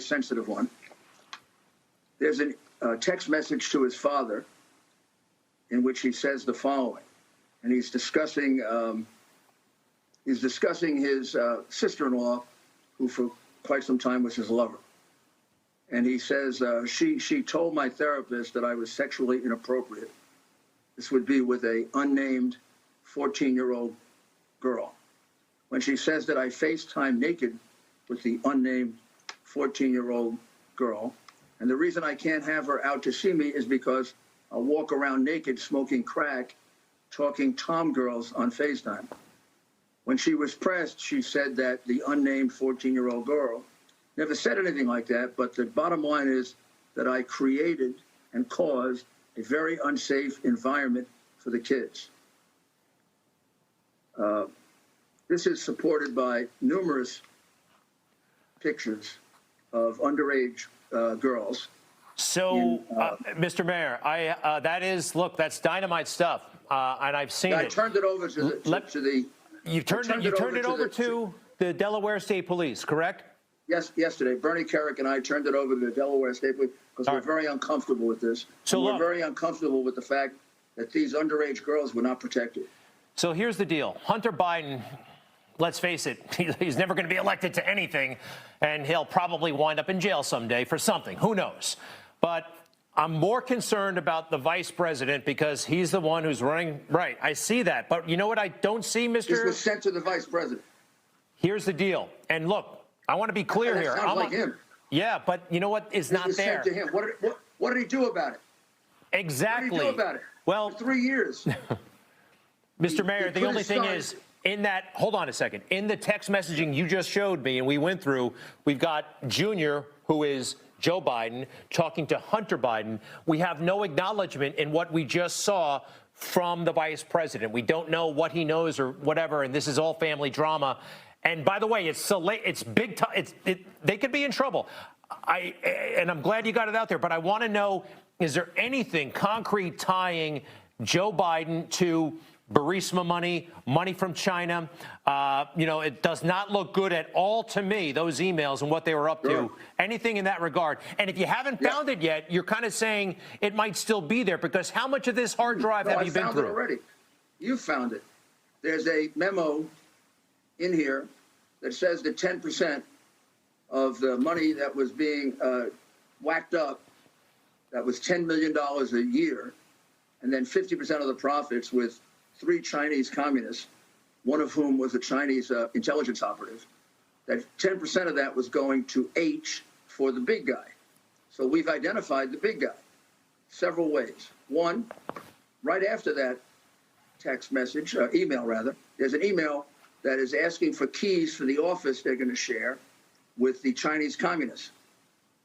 sensitive one. There's a text message to his father in which he says the following, and he's discussing his sister-in-law, who for quite some time was his lover. And he says, she told my therapist that I was sexually inappropriate. This would be with a unnamed 14-year-old girl. When she says that I FaceTime naked with the unnamed 14-year-old girl, and the reason I can't have her out to see me is because I'll walk around naked smoking crack, talking tom girls on FaceTime. When she was pressed, she said that the unnamed 14-year-old girl never said anything like that, but the bottom line is that I created and caused a very unsafe environment for the kids. This is supported by numerous pictures of underage girls. So, Mr. Mayor, look, that's dynamite stuff, and I've seen it. I turned it over to the You turned it over to the Delaware State Police, correct? Yes, yesterday. Bernie Kerrick and I turned it over to the Delaware State Police because we're very uncomfortable with this. So we're very uncomfortable with the fact that these underage girls were not protected. So here's the deal. Hunter Biden, let's face it, he's never going to be elected to anything, and he'll probably wind up in jail someday for something. Who knows? But I'm more concerned about the vice president because he's the one who's running. Right, I see that. But you know what I don't see, Mr. This was sent to the vice president. Here's the deal. And look, I want to be clear here. Sounds like him. Yeah, but you know what is not there? Sent to him. What did he do about it? Exactly. What did he do about it? Well, for 3 years. Mr. Mayor, the only thing is, in that, hold on a second, in the text messaging you just showed me and we went through, we've got Junior, who is Joe Biden, talking to Hunter Biden. We have no acknowledgement in what we just saw from the vice president. We don't know what he knows or whatever, and this is all family drama. And by the way, it's big time. They could be in trouble. And I'm glad you got it out there, but I want to know, is there anything concrete tying Joe Biden to Burisma money from China? It does not look good at all to me, those emails and what they were up to. Anything in that regard. And if you haven't found it yet, you're kind of saying it might still be there, because how much of this hard drive have you been through? I found it already. You found it. There's a memo in here that says that 10% of the money that was being whacked up, that was $10 million a year, and then 50% of the profits with 3 Chinese communists, one of whom was a Chinese intelligence operative, that 10% of that was going to H for the big guy. So we've identified the big guy several ways. One, right after that text message, email rather, there's an email that is asking for keys for the office they're going to share with the Chinese communists.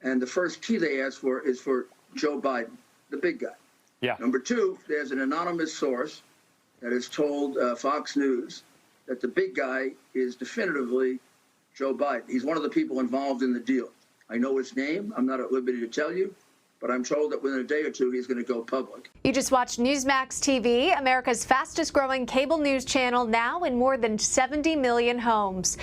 And the first key they ask for is for Joe Biden, the big guy. Yeah. Number 2, there's an anonymous source that has told Fox News that the big guy is definitively Joe Biden. He's one of the people involved in the deal. I know his name. I'm not at liberty to tell you, but I'm told that within a day or two, he's going to go public. You just watched Newsmax TV, America's fastest growing cable news channel, now in more than 70 million homes.